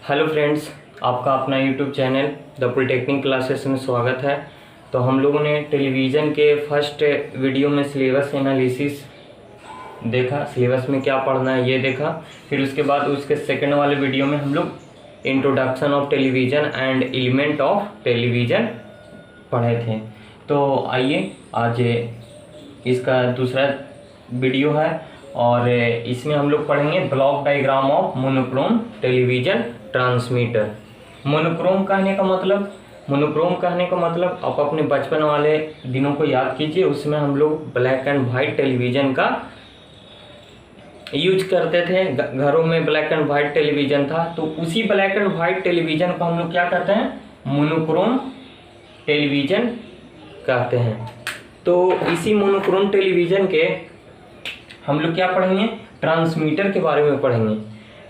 Hello friends, आपका अपना YouTube channel the polytechnic classes में स्वागत है। तो हम लोगों ने टेलीविज़न के फर्स्ट वीडियो में सिलेबस एनालिसिस देखा, सिलेबस में क्या पढ़ना है ये देखा। फिर उसके बाद उसके सेकंड वाले वीडियो में हम लोग introduction of television and element of television पढ़े थे। तो आइए आज इसका दूसरा वीडियो है और इसमें हम लोग पढ़ेंगे block diagram of monochrome television transmitter. Monochrome कहने का मतलब आप अपने बचपन वाले दिनों को याद कीजिए। उसमें हम लोग ब्लैक एंड वाइट टेलीविज़न का यूज करते थे, घरों में ब्लैक एंड वाइट टेलीविज़न था। तो उसी ब्लैक एंड वाइट टेलीविज़न को हम लोग क्या कहते हैं, मोनोक्रोम टेलीविज़न कहते हैं। तो इसी मोनोक्रोम टेलीविज़न के हम लोग क्या पढ़ेंगे, ट्रांसमीटर के बारे में पढ़ेंगे।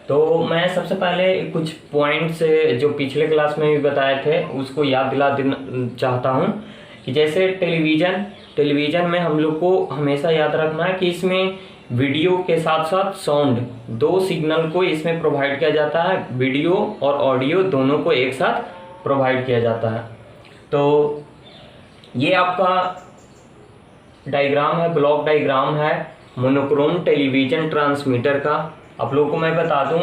तो मैं सबसे पहले कुछ पॉइंट्स जो पिछले क्लास में भी बताए थे उसको याद दिला देना चाहता हूँ कि जैसे टेलीविज़न में हम लोग को हमेशा याद रखना है कि इसमें वीडियो के साथ साथ साउंड, दो सिग्नल को इसमें प्रोवाइड किया जाता है। वीडियो और ऑडियो दोनों को एक साथ प्रोवाइड किया जाता है। तो ये आपका डायग्राम है, ब्लॉक डायग्राम है मोनोक्रोम टेलीविज़न ट्रांसमीटर का। आप लोगों को मैं बता दूं,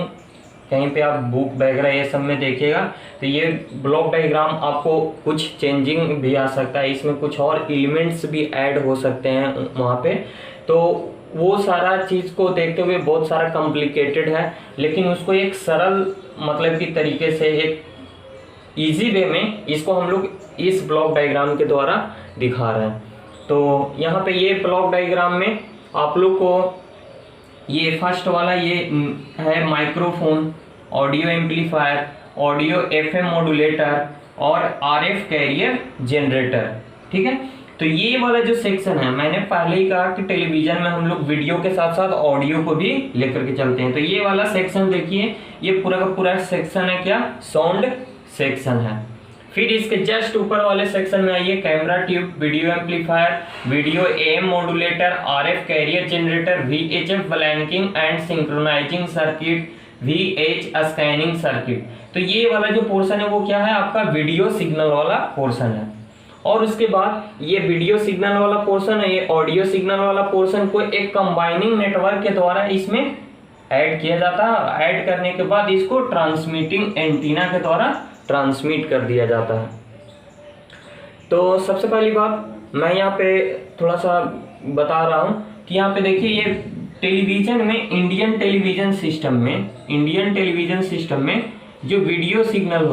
कहीं पे आप बुक वगैरह ये सब में देखिएगा तो ये ब्लॉक डायग्राम आपको कुछ चेंजिंग भी आ सकता है, इसमें कुछ और एलिमेंट्स भी ऐड हो सकते हैं वहाँ पे। तो वो सारा चीज़ को देखते हुए बहुत सारा कॉम्प्लिकेटेड है, लेकिन उसको एक सरल मतलब की तरीके से एक ईजी वे में इसको हम लोग इस ब्लॉक डायग्राम के द्वारा दिखा रहे हैं। तो यहाँ पे ये ब्लॉक डायग्राम में आप लोग को ये फर्स्ट वाला ये है microphone, audio amplifier, audio FM modulator और आरएफ कैरियर जनरेटर। ठीक है, तो ये वाला जो सेक्शन है, मैंने पहले ही कहा कि टेलीविजन में हम लोग वीडियो के साथ साथ ऑडियो को भी लेकर के चलते हैं। तो ये वाला सेक्शन देखिए, ये पूरा का पूरा सेक्शन है क्या, साउंड सेक्शन है। फिर इसके जस्ट ऊपर वाले सेक्शन में आइए, camera tube, video amplifier, video AM modulator, RF carrier generator, VHF blanking and synchronising circuit, VH scanning circuit. तो ये वाला जो पोर्शन है वो क्या है, आपका वीडियो सिग्नल वाला पोर्शन है। और उसके बाद ये वीडियो सिग्नल वाला पोर्शन है, ये ऑडियो सिग्नल वाला पोर्शन को एक कंबाइनिंग नेटवर्क के द्वारा इसमें ऐड किया जाता है। ऐड करने के बाद इसको ट्रांसमिटिंग एंटीना के द्वारा ट्रांसमिट कर दिया जाता है। तो सबसे पहली बात मैं यहाँ पे थोड़ा सा बता रहा हूँ कि यहाँ पे देखिए, ये टेलीविज़न में इंडियन टेलीविज़न सिस्टम में जो वीडियो सिग्नल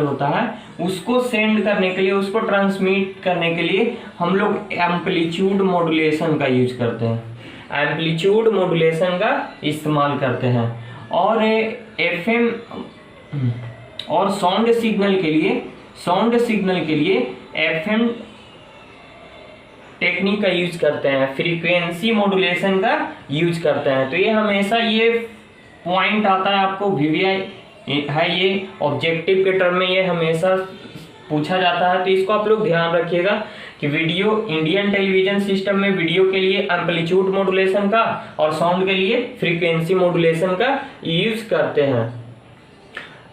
होता है उसको सेंड करने के लिए, उसको ट्रांसमिट करने के लिए हम लोग एम्पलीट्यूड मॉड्यूलेशन का यूज करते हैं, एम्पलीट्यूड मॉड्यूलेशन का इस्तेमाल करते हैं। और एफएम और साउंड सिग्नल के लिए एफएम टेक्निक का यूज करते हैं, फ्रीक्वेंसी मॉड्यूलेशन का यूज करते हैं। तो ये हमेशा ये पॉइंट आता है आपको, वीवीआई है ये ऑब्जेक्टिव के टर्म में ये हमेशा पूछा जाता है। तो इसको आप लोग ध्यान रखिएगा कि इंडियन टेलीविजन सिस्टम में वीडियो के लिए एम्पलीट्यूड मॉड्यूलेशन का और साउंड के लिए फ्रीक्वेंसी मॉड्यूलेशन का यूज करते हैं।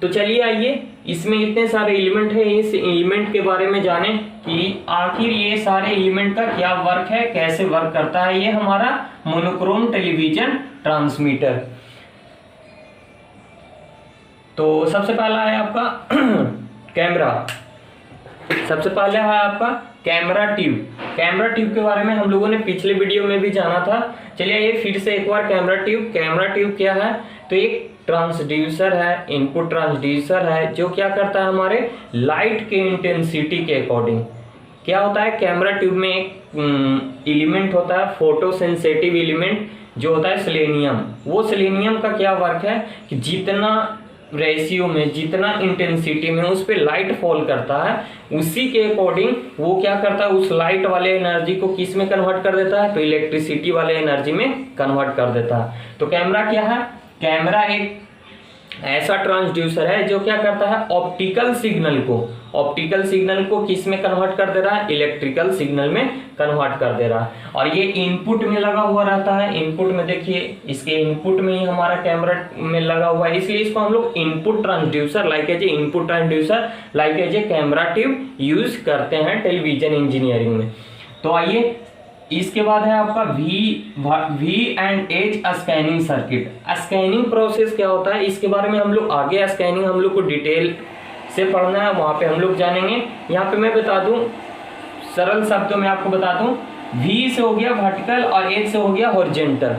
तो चलिए आइए, इसमें इतने सारे एलिमेंट है, इस एलिमेंट के बारे में जानें कि आखिर ये सारे एलिमेंट का क्या वर्क है, कैसे वर्क करता है ये हमारा मोनोक्रोम टेलीविजन ट्रांसमीटर। तो सबसे पहला है आपका कैमरा, कैमरा ट्यूब के बारे में हम लोगों ने पिछले वीडियो में भी जाना था। चलिए ये फिर से एक बार कैमरा ट्यूब क्या है, तो एक ट्रांसड्यूसर है, इनपुट ट्रांसड्यूसर है जो क्या करता है, हमारे लाइट के इंटेंसिटी के अकॉर्डिंग क्या होता है, कैमरा ट्यूब में एक एलिमेंट होता है, फोटो सेंसिटिव एलिमेंट जो होता है सेलेनियम। वो सेलेनियम का क्या वर्क है कि जितना रेशियो में, जितना इंटेंसिटी में उस पर लाइट फॉल करता है, उसी के अकॉर्डिंग वो क्या करता है, उस लाइट वाले एनर्जी को किस में कन्वर्ट कर देता है, तो इलेक्ट्रिसिटी वाले एनर्जी में कन्वर्ट कर देता है। तो कैमरा क्या है, कैमरा एक ऐसा ट्रांसड्यूसर है जो क्या करता है, ऑप्टिकल सिग्नल को किस में कन्वर्ट कर दे रहा है, इलेक्ट्रिकल सिग्नल में कन्वर्ट कर दे रहा है। और ये इनपुट में लगा हुआ रहता है। इनपुट में देखिए, इसके इनपुट में ही हमारा कैमरा में लगा हुआ है, इसलिए इसको हम लोग input transducer like as a camera tube use करते हैं टेलीविजन इंजीनियरिंग में। तो आइए, इसके बाद है आपका V&H scanning circuit. Scanning process क्या होता है, इसके बारे में हम लोग आगे, स्कैनिंग हम लोग को डिटेल से पढ़ना है, वहां पे हम लोग जानेंगे। यहाँ पे मैं बता दूं, सरल शब्दों में आपको बता दूं, V से हो गया वर्टिकल और H से हो गया हॉरिजॉन्टल।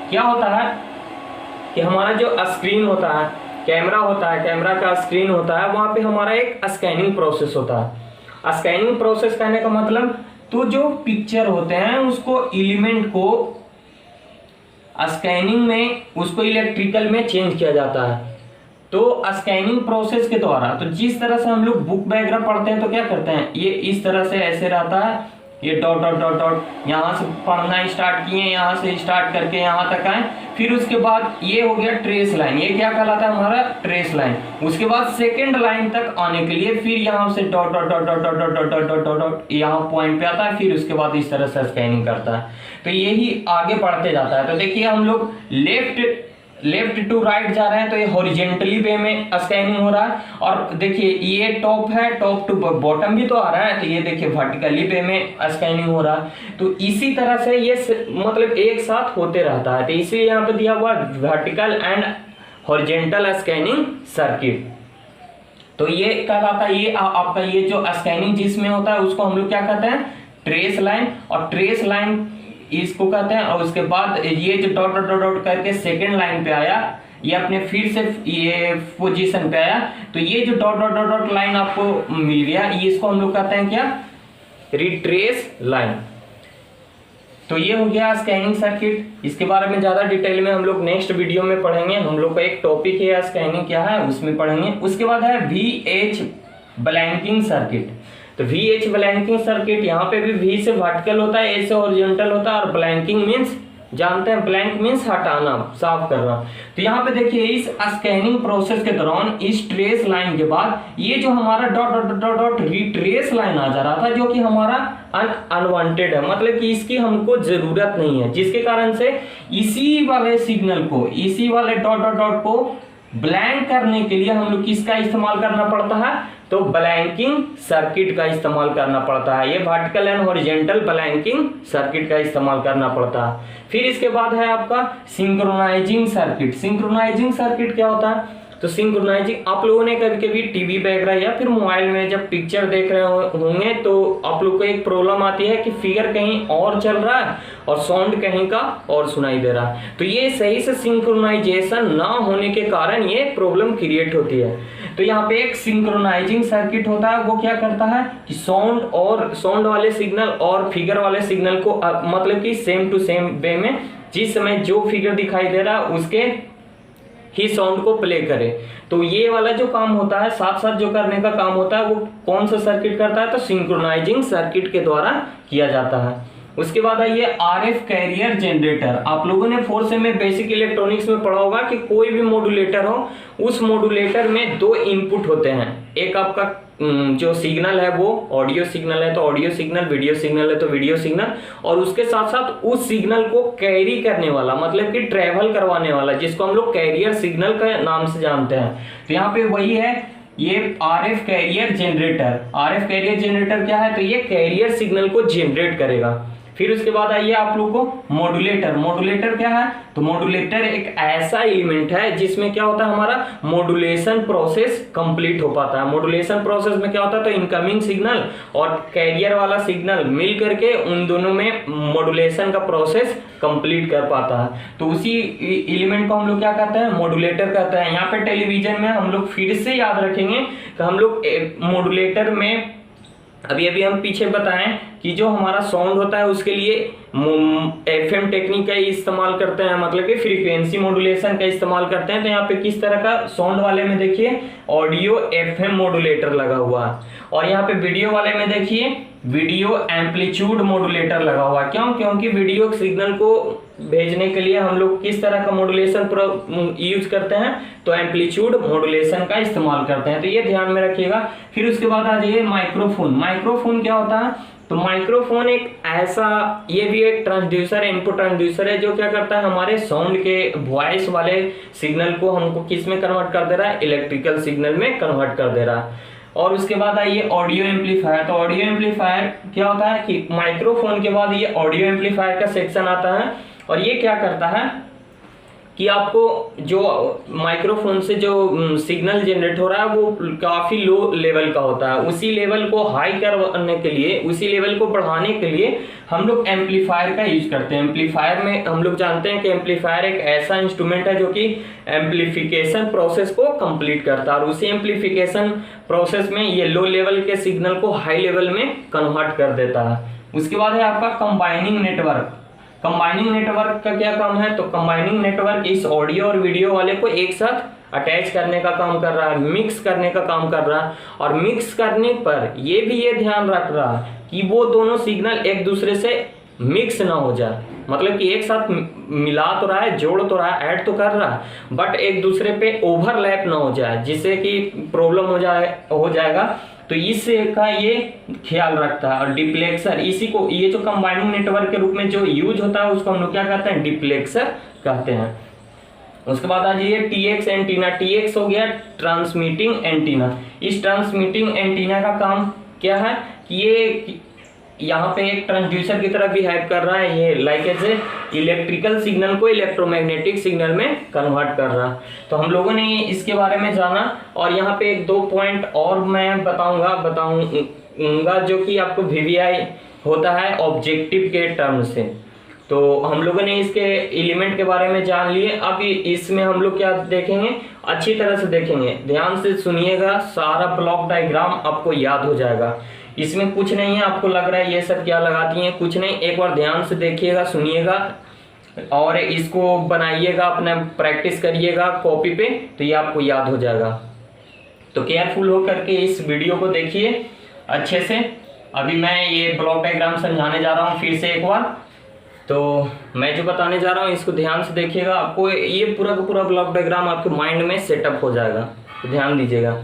क्या होता है कि हमारा जो स्क्रीन होता है, कैमरा होता है, कैमरा का स्क्रीन होता है, वहां पे हमारा एक स्कैनिंग प्रोसेस होता है। स्कैनिंग प्रोसेस कहने का मतलब, तो जो पिक्चर होते हैं उसको एलिमेंट को स्कैनिंग में उसको इलेक्ट्रिकल में चेंज किया जाता है। तो स्कैनिंग प्रोसेस के द्वारा, तो जिस तरह से हम लोग बुक वगैरह पढ़ते हैं तो क्या करते हैं, ये इस तरह से ऐसे रहता है, ये डॉट डॉट डॉट डॉट, यहाँ से पढ़ना स्टार्ट किए, यहाँ से स्टार्ट करके यहाँ तक आए। फिर उसके बाद ये हो गया ट्रेस लाइन, ये क्या कहलाता है हमारा, ट्रेस लाइन। उसके बाद सेकंड लाइन तक आने के लिए फिर यहाँ से dot dot dot dot dot dot dot dot dot dot यहाँ पॉइंट पे आता है। फिर उसके बाद इस तरह से स्कैनिंग करता है। तो यही आगे बढ़ते जाता है। तो देखिए, हम लोग लेफ्ट टू राइट जा रहे हैं, तो ये हॉरिजेंटली वे में स्कैनिंग हो रहा है। और देखिए, ये टॉप है, टॉप टू बॉटम भी तो आ रहा है, तो ये देखिए वर्टिकली वे में स्कैनिंग हो रहा है। तो इसी तरह से ये मतलब एक साथ होते रहता है। तो इसीलिए यहाँ पे दिया हुआ vertical and horizontal scanning circuit. तो ये क्या कहता है, ये आपका ये जो स्कैनिंग जिसमें होता है उसको हम लोग क्या कहते हैं, ट्रेस लाइन। और ट्रेस लाइन इसको कहते हैं। और उसके बाद ये जो डॉट डॉट डॉट डॉट करके सेकंड लाइन पे आया, ये अपने फिर से ये पोजीशन पे आया, तो ये जो dot dot dot dot line आपको मिल गया, ये इसको हम लोग कहते हैं क्या, रिट्रेस लाइन। तो ये हो गया स्कैनिंग सर्किट। इसके बारे में ज्यादा डिटेल में हम लोग नेक्स्ट वीडियो में पढ़ेंगे। हम लोग का एक टॉपिक है स्कैनिंग क्या है, उसमें पढ़ेंगे। उसके बाद है VH ब्लैंकिंग सर्किट। तो VH ब्लैंकिंग सर्किट, यहाँ पे भी V से वर्टिकल होता है, A से हॉरिजॉन्टल होता है। और ब्लैंकिंग मीन्स जानते हैं, ब्लैंक मीन्स हटाना, साफ करना। तो यहाँ पे देखिए, इस स्कैनिंग प्रोसेस के दौरान इस ट्रेस लाइन के बाद ये जो हमारा dot dot dot dot retrace line आ जा रहा था, जो कि हमारा अनवांटेड है, मतलब कि इसकी हमको जरूरत नहीं है, जिसके कारण से इसी वाले सिग्नल को, इसी वाले डॉट डॉट डॉट को ब्लैंक करने के लिए हम लोग किसका इस्तेमाल करना पड़ता है, तो ब्लैंकिंग सर्किट का इस्तेमाल करना पड़ता है। ये vertical and horizontal blanking circuit का इस्तेमाल करना पड़ता है। फिर इसके बाद है आपका सिंक्रोनाइजिंग सर्किट। सिंक्रोनाइजिंग सर्किट क्या होता है, तो सिंक्रोनाइजिंग, आप लोगों ने कभी कभी टीवी वगैरह या फिर मोबाइल में जब पिक्चर देख रहे होंगे तो आप लोग को एक प्रॉब्लम आती है कि फिगर कहीं और चल रहा है और साउंड कहीं का और सुनाई दे रहा है। तो ये सही से सिंक्रोनाइजेशन ना होने के कारण ये प्रॉब्लम क्रिएट होती है। तो यहाँ पे एक सिंक्रोनाइजिंग सर्किट होता है, वो क्या करता है कि साउंड वाले सिग्नल और फिगर वाले सिग्नल को मतलब कि सेम टू सेम वे में, जिस समय जो फिगर दिखाई दे रहा है उसके ही साउंड को प्ले करे। तो ये वाला जो काम होता है, साथ साथ जो करने का काम होता है, वो कौन सा सर्किट करता है, तो सिंक्रोनाइजिंग सर्किट के द्वारा किया जाता है। उसके बाद आइए RF कैरियर जनरेटर। आप लोगों ने 4 सेम में बेसिक इलेक्ट्रॉनिक्स में पढ़ा होगा कि कोई भी मॉड्यूलेटर हो, उस मॉड्यूलेटर में 2 इनपुट होते हैं। एक आपका जो सिग्नल है वो ऑडियो सिग्नल है तो ऑडियो सिग्नल, वीडियो सिग्नल है तो वीडियो सिग्नल, और उसके साथ साथ उस सिग्नल को कैरी करने वाला, मतलब कि ट्रेवल करवाने वाला, जिसको हम लोग कैरियर सिग्नल का नाम से जानते हैं। तो यहाँ पे वही है, ये RF carrier generator. RF carrier generator क्या है, तो ये कैरियर सिग्नल को जनरेट करेगा। फिर उसके बाद आइए आप लोग को मॉड्यूलेटर। मॉड्यूलेटर क्या है, तो मॉड्यूलेटर एक ऐसा एलिमेंट है जिसमें क्या होता है, हमारा मॉड्यूलेशन प्रोसेस कंप्लीट हो पाता है। मॉड्यूलेशन प्रोसेस में क्या होता है, तो इनकमिंग सिग्नल और कैरियर वाला सिग्नल मिल करके उन दोनों में मॉड्यूलेशन का प्रोसेस कंप्लीट कर पाता है। तो उसी एलिमेंट को हम लोग क्या कहते हैं, मॉड्यूलेटर कहते हैं। यहाँ पे टेलीविजन में हम लोग फिर से याद रखेंगे कि हम लोग मॉड्यूलेटर में अभी हम पीछे बताएं कि जो हमारा साउंड होता है उसके लिए FM टेक्निक का इस्तेमाल करते हैं, मतलब कि फ्रीक्वेंसी मॉड्यूलेशन का इस्तेमाल करते हैं। तो यहाँ पे किस तरह का साउंड वाले में देखिए ऑडियो FM मॉड्यूलेटर लगा हुआ है, और यहाँ पे वीडियो वाले में देखिए वीडियो एम्पलीट्यूड मॉड्यूलेटर लगा हुआ है। क्यों, क्योंकि वीडियो सिग्नल को भेजने के लिए हम लोग किस तरह का मॉड्यूलेशन यूज करते हैं, तो एम्पलीट्यूड मॉड्यूलेशन का इस्तेमाल करते हैं, तो ये ध्यान में रखिएगा। फिर उसके बाद आ जाइए माइक्रोफोन। माइक्रोफोन क्या होता है, तो माइक्रोफोन एक ऐसा, ये भी एक ट्रांसड्यूसर है, इनपुट ट्रांसड्यूसर है, जो क्या करता है हमारे साउंड के वॉइस वाले सिग्नल को हमको किस में कन्वर्ट कर दे रहा है, इलेक्ट्रिकल सिग्नल में कन्वर्ट कर दे रहा है। और उसके बाद आइए ऑडियो एम्पलीफायर। तो ऑडियो एम्पलीफायर क्या होता है कि माइक्रोफोन के बाद ये ऑडियो एम्पलीफायर का सेक्शन आता है, और ये क्या करता है कि आपको जो माइक्रोफोन से जो सिग्नल जनरेट हो रहा है वो काफी लो लेवल का होता है, उसी लेवल को हाई करने के लिए, उसी लेवल को बढ़ाने के लिए हम लोग एम्पलीफायर का यूज करते हैं। एम्पलीफायर में हम लोग जानते हैं कि एम्पलीफायर एक ऐसा इंस्ट्रूमेंट है जो कि एम्पलीफिकेशन प्रोसेस को कंप्लीट करता है, और उसी एम्पलीफिकेशन प्रोसेस में ये लो लेवल के सिग्नल को हाई लेवल में कन्वर्ट कर देता है। उसके बाद है आपका कंबाइनिंग नेटवर्क। कंबाइनिंग नेटवर्क का क्या काम है, तो कंबाइनिंग नेटवर्क इस ऑडियो और वीडियो वाले को एक साथ अटैच करने का काम कर रहा है, मिक्स करने का काम कर रहा है, और मिक्स करने पर ये भी ये ध्यान रख रहा है कि वो दोनों सिग्नल एक दूसरे से मिक्स ना हो जाए, मतलब कि एक साथ मिला तो रहा है, जोड़ तो रहा है, ऐड तो कर रहा है, बट एक दूसरे पे ओवरलैप ना हो जाए, जिससे कि प्रॉब्लम हो जाएगा। तो इसका ये ख्याल रखता है। और डिप्लेक्सर, इसी को, ये जो कंबाइनिंग नेटवर्क के रूप में जो यूज होता है उसको हम लोग क्या कहते हैं, डिप्लेक्सर कहते हैं। उसके बाद आ जाइए टीएक्स एंटीना। टीएक्स हो गया ट्रांसमिटिंग एंटीना। इस ट्रांसमिटिंग एंटीना का काम क्या है कि ये यहाँ पे एक ट्रांसड्यूसर की तरह बिहेव कर रहा है, ये लाइक ऐसे इलेक्ट्रिकल सिग्नल को इलेक्ट्रोमैग्नेटिक सिग्नल में कन्वर्ट कर रहा है। तो हम लोगों ने इसके बारे में जाना, और यहाँ पे एक दो पॉइंट और मैं बताऊंगा जो कि आपको वीवीआई होता है ऑब्जेक्टिव के टर्म से। तो हम लोगों ने इसके एलिमेंट के बारे में जान लिए। अब इसमें हम लोग क्या देखेंगे, अच्छी तरह से देखेंगे, ध्यान से सुनिएगा, सारा ब्लॉक डायग्राम आपको याद हो जाएगा। इसमें कुछ नहीं है आपको लग रहा है ये सब क्या लगाती हैं, कुछ नहीं, एक बार ध्यान से देखिएगा, सुनिएगा और इसको बनाइएगा, अपना प्रैक्टिस करिएगा कॉपी पे, तो ये आपको याद हो जाएगा। तो केयरफुल होकर के इस वीडियो को देखिए अच्छे से। अभी मैं ये ब्लॉक डायग्राम समझाने जा रहा हूँ फिर से एक बार। तो मैं जो बताने जा रहा हूँ इसको ध्यान से देखिएगा, आपको ये पूरा का पूरा ब्लॉक डायग्राम आपके माइंड में सेटअप हो जाएगा, तो ध्यान दीजिएगा।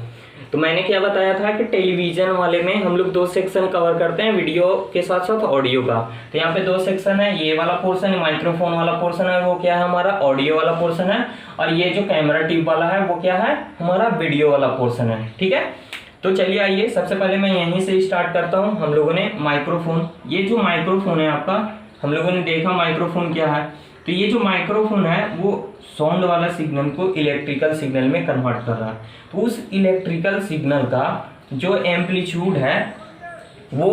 तो मैंने क्या बताया था कि टेलीविजन वाले में हम लोग दो सेक्शन कवर करते हैं, वीडियो के साथ साथ ऑडियो का। तो यहाँ पे दो सेक्शन है, ये वाला पोर्शन माइक्रोफोन वाला पोर्शन है, वो क्या है हमारा ऑडियो वाला पोर्शन है, और ये जो कैमरा ट्यूब वाला है वो क्या है हमारा वीडियो वाला पोर्शन है। ठीक है, तो चलिए आइए, सबसे पहले मैं यहीं से स्टार्ट करता हूँ। हम लोगों ने माइक्रोफोन, ये जो माइक्रोफोन है आपका, हम लोगों ने देखा माइक्रोफोन क्या है। तो ये जो माइक्रोफोन है वो साउंड वाला सिग्नल को इलेक्ट्रिकल सिग्नल में कन्वर्ट कर रहा है। तो उस इलेक्ट्रिकल सिग्नल का जो एम्पलीट्यूड है वो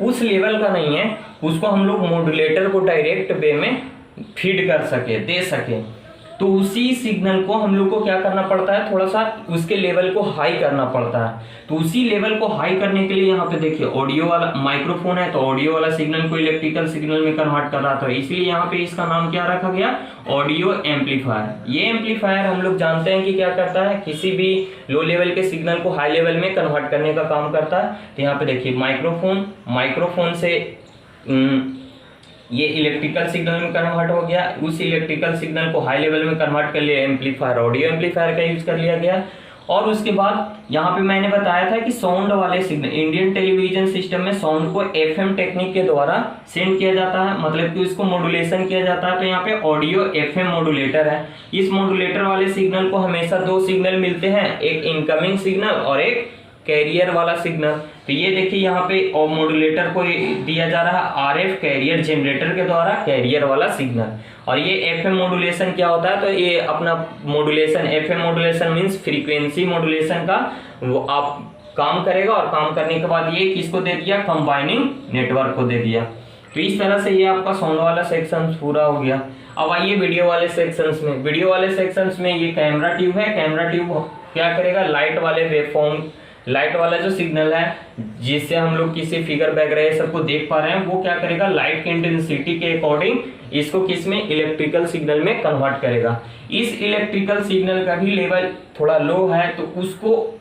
उस लेवल का नहीं है, उसको हम लोग मॉड्यूलेटर को डायरेक्ट वे में फीड कर सके, दे सके। तो उसी सिग्नल को हम लोग को क्या करना पड़ता है, थोड़ा सा उसके लेवल को हाई करना पड़ता है। तो उसी लेवल को हाई करने के लिए यहाँ पे देखिए ऑडियो वाला माइक्रोफोन है, तो ऑडियो वाला सिग्नल को इलेक्ट्रिकल सिग्नल में कन्वर्ट कर रहा था, इसलिए यहाँ पे इसका नाम क्या रखा गया, ऑडियो एम्पलीफायर। ये एम्पलीफायर हम लोग जानते हैं कि क्या करता है, किसी भी लो लेवल के सिग्नल को हाई लेवल में कन्वर्ट करने का काम करता है। तो यहाँ पे देखिए माइक्रोफोन से ये इलेक्ट्रिकल सिग्नल में कन्वर्ट हो गया, उस इलेक्ट्रिकल सिग्नल को हाई लेवल में कन्वर्ट कर लिया एम्पलीफायर, ऑडियो एम्पलीफायर का यूज कर लिया गया। और उसके बाद यहाँ पे मैंने बताया था कि साउंड वाले सिग्नल, इंडियन टेलीविजन सिस्टम में साउंड को एफएम टेक्निक के द्वारा सेंड किया जाता है, मतलब कि उसको मॉड्यूलेशन किया जाता है। तो यहाँ पे ऑडियो एफएम मॉड्यूलेटर है। इस मॉड्यूलेटर वाले सिग्नल को हमेशा दो सिग्नल मिलते हैं, एक इनकमिंग सिग्नल और एक कैरियर वाला सिग्नल। तो ये देखिए यहाँ पे और मॉड्यूलेटर को दिया जा रहा है आरएफ कैरियर जनरेटर के द्वारा कैरियर वाला सिग्नल। और ये एफएम मॉड्यूलेशन क्या होता है, तो ये अपना modulation, FM modulation means frequency modulation का वो आप काम करेगा, और काम करने के बाद ये किसको दे दिया, कंबाइनिंग नेटवर्क को दे दिया। तो इस तरह से ये आपका साउंड वाला सेक्शन पूरा हो गया। अब आइए वीडियो वाले सेक्शंस में। वीडियो वाले सेक्शंस में ये कैमरा ट्यूब है, कैमरा ट्यूब क्या करेगा, लाइट वाले वेवफॉर्म, लाइट वाला जो सिग्नल है जिससे हम लोग किसी फिगर वगैरह सबको देख पा रहे हैं, वो क्या करेगा, लाइट की इंटेंसिटी के अकॉर्डिंग इसको किसमें, इलेक्ट्रिकल सिग्नल में कन्वर्ट करेगा। इस इलेक्ट्रिकल सिग्नल का भी लेवल थोड़ा लो है, तो उसको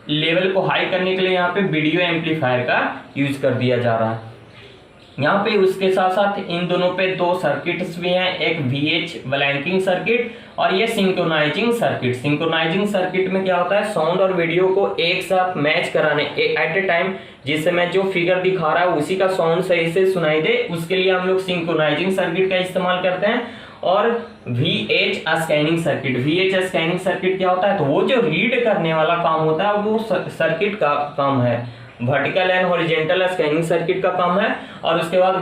लेवल को हाई करने के लिए यहाँ पे वीडियो एम्पलीफायर का यूज कर दिया जा रहा है। यहाँ पे उसके साथ साथ इन दोनों पे दो सर्किट्स भी हैं, एक VH ब्लैंकिंग सर्किट और ये सिंक्रोनाइजिंग सर्किट। सिंक्रोनाइजिंग सर्किट में क्या होता है, साउंड और वीडियो को एक साथ मैच कराने एट ए टाइम, जिस समय जो फिगर दिखा रहा है उसी का साउंड सही से सुनाई दे, उसके लिए हम लोग सिंक्रोनाइजिंग सर्किट का इस्तेमाल करते हैं। और VH scanning circuit, VH scanning circuit क्या होता है, तो वो जो रीड करने वाला काम होता है वो सर्किट का काम है, vertical and horizontal scanning circuit का काम है। और उसके बाद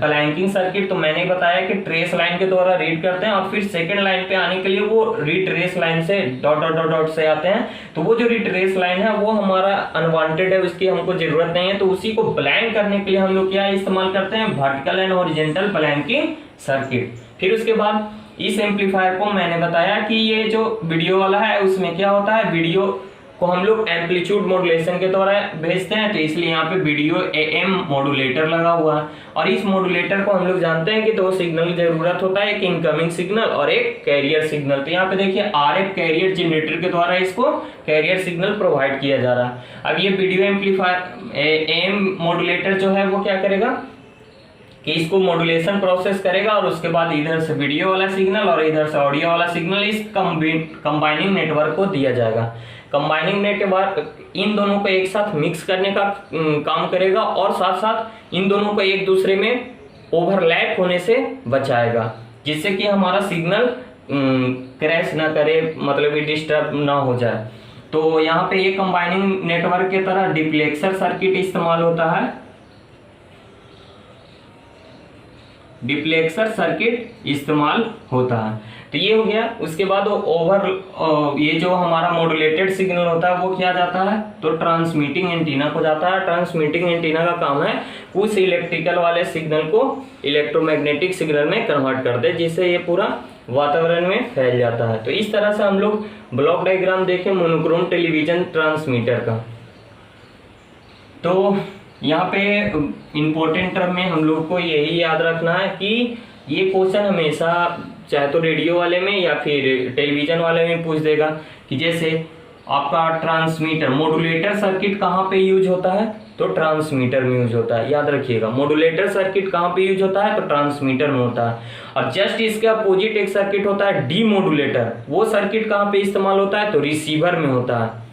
ब्लैंकिंग सर्किट, तो मैंने बताया कि ट्रेस लाइन के द्वारा रीड करते हैं और फिर सेकंड लाइन पे आने के लिए वो रिट्रेस लाइन से डॉट डॉट डॉट डॉट से आते हैं। तो वो जो रिट्रेस लाइन है वो हमारा अनवांटेड है, उसकी हमको जरूरत नहीं है, तो उसी को ब्लैंक करने के लिए हम लोग क्या इस्तेमाल करते हैं, vertical and horizontal blanking circuit. फिर उसके बाद इस एम्पलीफायर को मैंने बताया कि ये जो वीडियो वाला है उसमें क्या होता है, वीडियो को हम लोग एम्पलीट्यूड मॉड्यूलेशन के द्वारा भेजते हैं, तो इसलिए यहाँ पे वीडियो AM मॉड्यूलेटर लगा हुआ है। और इस मॉड्यूलेटर को हम लोग जानते हैं कि दो सिग्नल की जरूरत होता है, एक इनकमिंग सिग्नल और एक कैरियर सिग्नल। तो यहाँ पे देखिए RF कैरियर जनरेटर के द्वारा इसको कैरियर सिग्नल प्रोवाइड किया जा रहा है। अब ये वीडियो एम्पलीफायर AM मॉड्यूलेटर जो है वो क्या करेगा कि इसको मॉड्यूलेशन प्रोसेस करेगा और उसके बाद इधर से वीडियो वाला सिग्नल और इधर से ऑडियो वाला सिग्नल इस कंबाइनिंग नेटवर्क को दिया जाएगा। कंबाइनिंग नेटवर्क इन दोनों को एक साथ मिक्स करने का काम करेगा और साथ साथ इन दोनों को एक दूसरे में ओवरलैप होने से बचाएगा, जिससे कि हमारा सिग्नल क्रैश ना करे, मतलब कि डिस्टर्ब ना हो जाए। तो यहाँ पे ये कंबाइनिंग नेटवर्क के तरह डिप्लेक्सर सर्किट इस्तेमाल होता है, डिप्लेक्सर सर्किट इस्तेमाल होता है। तो ये हो गया। उसके बाद ये जो हमारा मॉड्यूलेटेड सिग्नल होता है वो क्या जाता है, तो ट्रांसमिटिंग एंटीना को जाता है। ट्रांसमिटिंग एंटीना का काम है उस इलेक्ट्रिकल वाले सिग्नल को इलेक्ट्रोमैग्नेटिक सिग्नल में कन्वर्ट कर दे, जिससे ये पूरा वातावरण में फैल जाता है। तो इस तरह से हम लोग ब्लॉक डायग्राम देखें मोनोक्रोम टेलीविजन ट्रांसमीटर का। तो यहाँ पे इंपॉर्टेंट टर्म में हम लोग को यही याद रखना है कि ये क्वेश्चन हमेशा चाहे तो रेडियो वाले में या फिर टेलीविजन वाले में पूछ देगा कि जैसे आपका ट्रांसमीटर मॉड्यूलेटर सर्किट कहाँ पे यूज होता है, तो ट्रांसमीटर में यूज होता है। याद रखिएगा मॉड्यूलेटर सर्किट कहाँ पे यूज होता है, तो ट्रांसमीटर में होता है। और जस्ट इसके अपोजिट एक सर्किट होता है डीमॉड्यूलेटर, वो सर्किट कहाँ पे इस्तेमाल होता है, तो रिसीवर में होता है।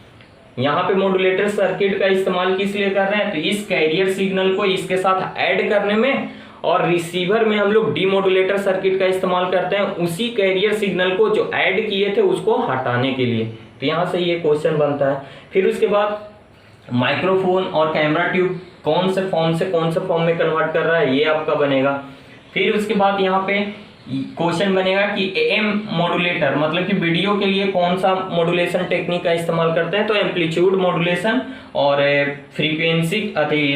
यहाँ पे मॉड्यूलेटर सर्किट का इस्तेमाल किस लिए कर रहे हैं, तो इस कैरियर सिग्नल को इसके साथ ऐड करने में, और रिसीवर में हम लोग डीमॉड्यूलेटर सर्किट का इस्तेमाल करते हैं उसी कैरियर सिग्नल को जो ऐड किए थे उसको हटाने के लिए। तो यहाँ से ये क्वेश्चन बनता है। फिर उसके बाद माइक्रोफोन और कैमरा ट्यूब कौन से फॉर्म में कन्वर्ट कर रहा है, ये आपका बनेगा। फिर उसके बाद यहाँ पे क्वेश्चन बनेगा कि AM मॉड्यूलेटर मतलब कि वीडियो के लिए कौन सा मॉड्यूलेशन टेक्निक का इस्तेमाल करते हैं, तो एम्पलीट्यूड मॉड्यूलेशन। और फ्रीक्वेंसी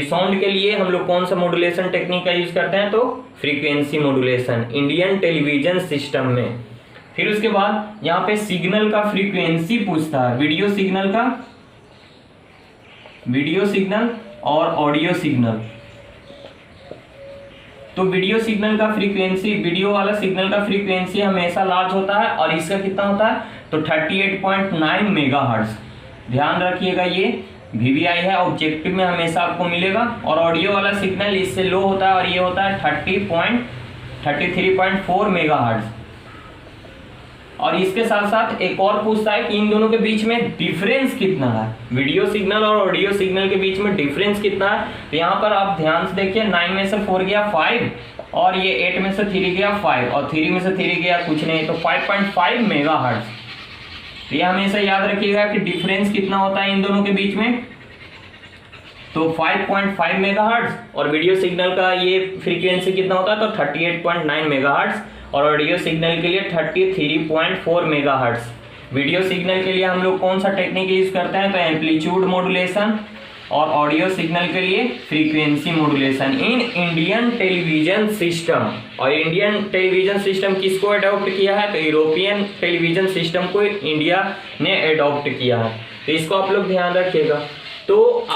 साउंड के लिए हम लोग कौन सा मॉड्यूलेशन टेक्निक का यूज करते हैं, तो frequency modulation Indian television system में। फिर उसके बाद यहाँ पे सिग्नल का फ्रीक्वेंसी पूछता है, वीडियो सिग्नल और ऑडियो सिग्नल। तो वीडियो सिग्नल का फ्रीक्वेंसी, वीडियो वाला सिग्नल का फ्रीक्वेंसी हमेशा लार्ज होता है और इसका कितना होता है, तो 38.9 मेगाहर्ट्ज। ध्यान रखिएगा ये VVI है, ऑब्जेक्टिव में हमेशा आपको मिलेगा। और ऑडियो वाला सिग्नल इससे लो होता है और ये होता है 33.4 मेगाहर्ट्ज। और इसके साथ साथ एक और पूछता है कि इन दोनों के बीच में डिफरेंस कितना है, वीडियो सिग्नल और ऑडियो सिग्नल के बीच में डिफरेंस कितना है। तो यहाँ पर आप ध्यान से देखिए 9 में से 4 गया 5 और ये 8 में से 3 गया 5 और 3 में से 3 गया कुछ नहीं, तो 5.5 मेगाहर्ट्ज। तो ये हमेशा याद रखिएगा कि डिफरेंस कितना होता है इन दोनों के बीच में, तो 5.5 मेगाहर्ट्ज। और वीडियो सिग्नल का ये फ्रीक्वेंसी कितना होता है, तो 38.9 मेगाहर्ट्ज। और ऑडियो सिग्नल के लिए 33.4 मेगाहर्ट्ज। वीडियो सिग्नल के लिए हम लोग कौन सा टेक्निक यूज करते हैं, तो एम्पलीट्यूड मॉड्यूलेशन। और ऑडियो सिग्नल के लिए frequency modulation in Indian television system. और इंडियन टेलीविजन सिस्टम किसको अडॉप्ट किया है, तो यूरोपियन टेलीविजन सिस्टम को इंडिया ने अडॉप्ट किया है। तो इसको आप लोग ध्यान रखिएगा। तो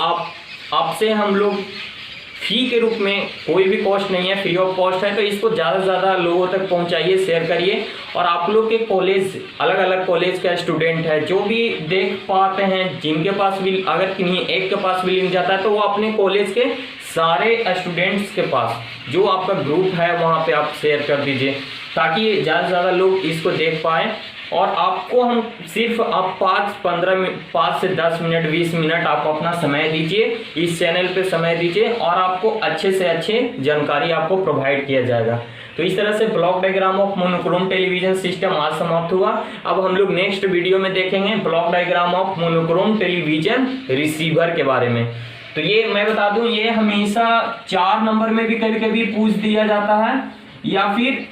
आपसे हम लोग फी के रूप में कोई भी कॉस्ट नहीं है, फ्री ऑफ कॉस्ट है, तो इसको ज़्यादा से ज़्यादा लोगों तक पहुंचाइए, शेयर करिए। और आप लोग के कॉलेज अलग अलग कॉलेज का स्टूडेंट है जो भी देख पाते हैं, जिनके पास भी अगर किन्हीं एक के पास भी लिंक जाता है तो वो अपने कॉलेज के सारे स्टूडेंट्स के पास, जो आपका ग्रुप है वहाँ पे आप शेयर कर दीजिए, ताकि ज़्यादा से ज़्यादा लोग इसको देख पाएँ। और आपको हम सिर्फ आप 5 से 10 मिनट 20 मिनट आप अपना समय दीजिए, इस चैनल पे समय दीजिए, और आपको अच्छे से अच्छे जानकारी आपको प्रोवाइड किया जाएगा। तो इस तरह से block diagram of monochrome television system आज समाप्त हुआ। अब हम लोग नेक्स्ट वीडियो में देखेंगे block diagram of monochrome television receiver के बारे में। तो ये मैं बता दूं, ये हमेशा 4 नंबर में भी कभी कभी पूछ दिया जाता है, या फिर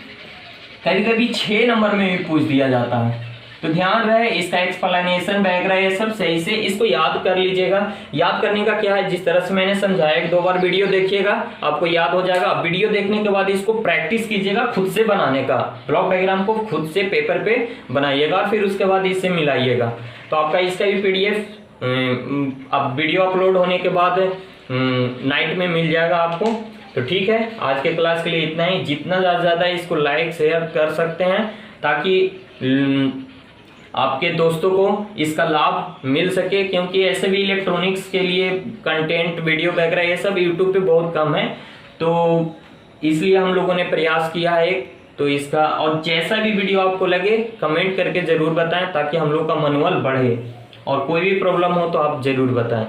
कभी कभी 6 नंबर में भी पूछ दिया जाता है। तो ध्यान रहे, इसका एक्सप्लेनेशन वगैरह ये सब सही से इसको याद कर लीजिएगा। याद करने का क्या है, जिस तरह से मैंने समझाया, 1-2 बार वीडियो देखिएगा, आपको याद हो जाएगा। वीडियो देखने के बाद इसको प्रैक्टिस कीजिएगा खुद से बनाने का, ब्लॉक डायग्राम को खुद से पेपर पे बनाइएगा, फिर उसके बाद इससे मिलाइएगा। तो आपका इसका भी PDF अब वीडियो अपलोड होने के बाद नाइट में मिल जाएगा आपको। तो ठीक है, आज के क्लास के लिए इतना ही। जितना ज़्यादा इसको लाइक शेयर कर सकते हैं, ताकि आपके दोस्तों को इसका लाभ मिल सके, क्योंकि ऐसे भी इलेक्ट्रॉनिक्स के लिए कंटेंट वीडियो वगैरह ये सब यूट्यूब पे बहुत कम है, तो इसलिए हम लोगों ने प्रयास किया है एक। तो इसका, और जैसा भी वीडियो आपको लगे कमेंट करके ज़रूर बताएं, ताकि हम लोग का मनोबल बढ़े, और कोई भी प्रॉब्लम हो तो आप ज़रूर बताएं।